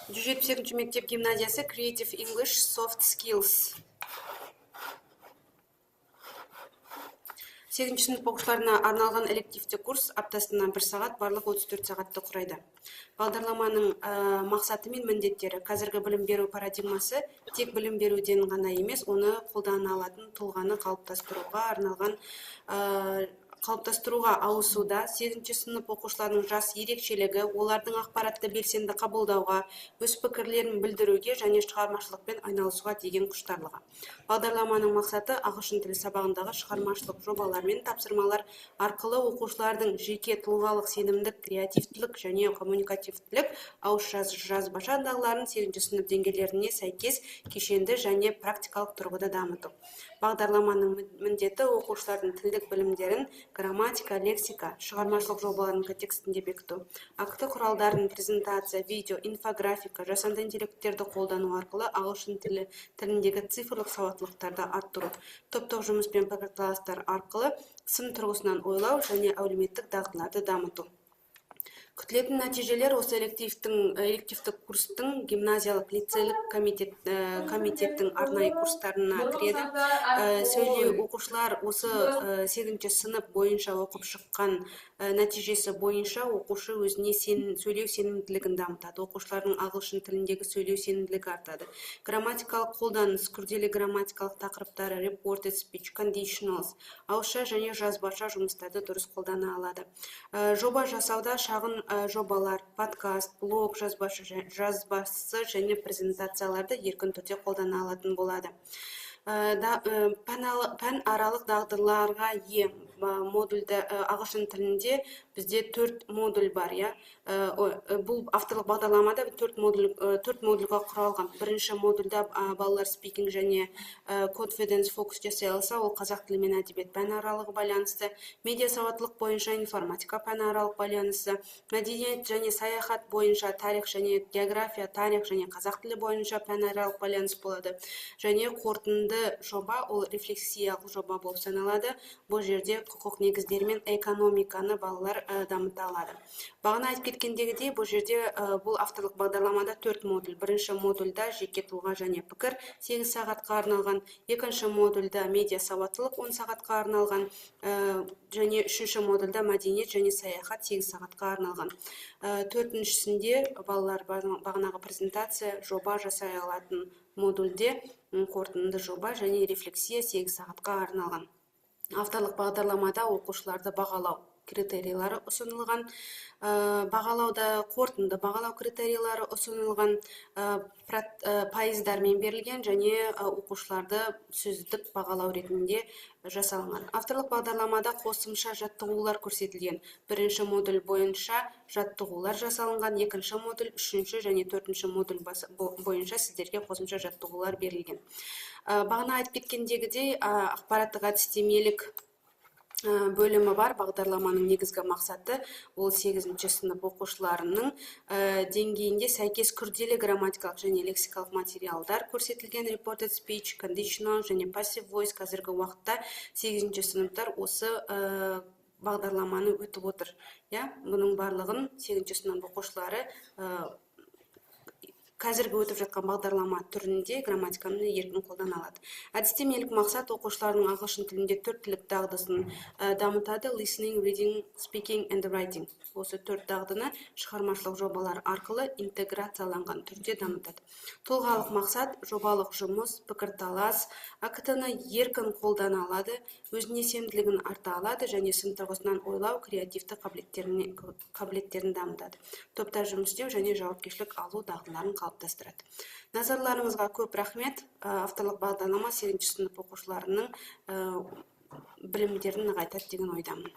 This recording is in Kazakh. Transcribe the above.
178 мектеп гимназиясы Creative English Soft Skills. 8 сынып оқушыларына арналған элективті курс аптасына 1 сағат, барлық 34 сағатты құрайды. Бағдарламаның мақсаты мен міндеттері: қазіргі білім беру парадигмасы тек білім беруден ғана емес, оны қолдана алатын тұлғаны қалыптастыруға ауысуда. 8 сынып оқушыларының жас ерекшелігі, олардың ақпаратты белсенді қабылдауға, өз пікірлерін білдіруге және шығармашылықпен айналысуға деген құштарлығы. Бағдарламаның мақсаты ағылшын тілі сабағындағы шығармашылық жобалар мен тапсырмалар арқылы оқушылардың жеке тұлғалық сенімдік, креативтілік және коммуникативтілік, ауызша жазбаша дағдыларын 8 сынып деңгейлеріне сәйкес кешенді және практикалық тұрғыда дамыту. Бағдарламаның міндеті оқушылардың тілдік білімдерін грамматика, лексика, шығармашылық жобалардың контекстінде бекіту. Акты құралдарын презентация, видео, инфографика, жасанды интеллекттерді қолдану арқылы ағылшын тіліндегі цифрлық сауаттылықтарды арттыру. Топтық жұмыс пен пікірталастар арқылы сын тұрғысынан ойлау және әлеуметтік дағдыларды дамыту. Күтілетін нәтижелер осы элективтік курстың гимназиялық лицейлік комитеттің арнайы курстарына кіреді. Сөйлеу оқушылар осы 8 сынып бойынша оқып шыққан нәтижесі бойынша оқушы өзіне сөйлеу сенімділігін дамытады. Оқушылардың ағылшын тіліндегі сөйлеу сенімділігі артады. Грамматикалық қолданыс, күрделі грамматикалық тақырыптары, reported speech, conditionals, ауызша және жазбаша жұмыстарды дұрыс қолдана алады. Жоба жасауда шағын жобалар, подкаст, блог, жазбасы және презентацияларды еркін түрде қолдана алатын болады. Пән аралық дағдыларға ие модульді ағылшын тілінде бізде 4 модуль бар. Бұл авторлық бағдарламада 4 модульға құралған. Бірінші модульда балалар спикинг және confidence фокус жасай алса, ол қазақ тілі мен әдебиет пән аралық байланысы, медиа сауаттылық бойынша информатика пән аралық байланысы, мәдениет және саяхат бойынша тарих және география, тарих және қазақ тілі бойынша пән аралық байланыс болады. Және қорытынды жоба, ол рефлексиялық жоба болып саналады. Бұл жерде құқық негіздері мен экономиканы балалар дамыта алады. Бағана айтып кеткендегідей, бұл жерде бұл авторлық бағдарламада 4 модуль. Бірінші модульда жеке тұлға және пікір 8 сағатқа арналған, екінші модульда медиа сауаттылық 10 сағатқа арналған, және үшінші модульда мәдениет және саяхат 8 сағатқа арналған. Төртіншісінде балалар бағанағы презентация, жоба жасай алатын модульде қорытынды жоба және рефлексия 8 сағатқа арналған. Авторлық бағдарламада оқушыларды бағалау критериялары ұсынылған. Бағалауда қорытынды бағалау критериялары ұсынылған, пайыздармен берілген және оқушыларды сөздік бағалау ретінде жасалған. Авторлық бағдарламада қосымша жаттығулар көрсетілген. Бірінші модуль бойынша жаттығулар жасалынған, екінші модуль, үшінші және төртінші модуль бойынша сіздерге қосымша жаттығулар берілген. Бағана айтып кеткендегідей, ақпараттық әдістемелік бөлімі бар. Бағдарламаның негізгі мақсаты ол 8 сынып оқушыларының деңгейінде сәйкес күрделі грамматикалық және лексикалық материалдар көрсетілген. Reported speech, conditional және passive voice. Қазіргі уақытта 8 сыныптар осы бағдарламаны өтіп отыр. Бұның барлығын 8 сынып оқушылары қазіргі өтіп жатқан бағдарлама түрінде грамматиканы еркін қолдана алады. Әдістемелік мақсат оқушылардың ағылшын тілінде 4 тілік дағдысын дамытады. Listening, reading, speaking and writing. Осы 4 дағдыны шығармашылық жобалар арқылы интеграцияланған түрде дамытады. Тұлғалық мақсат жобалық жұмыс, пікірталас, актыны еркін қолдана алады, өзіне сенімділігін арта алады және сын тұрғысынан ойлау, креативті қабілеттерін дамытады. Топта жұмыс істеу және жауапкершілік алу дағдыларын қалыптастырады. Назарларыңызға көп рахмет. Авторлық бағдарлама 8 сынып оқушыларының білімдерін нығайтады деген ойдамын.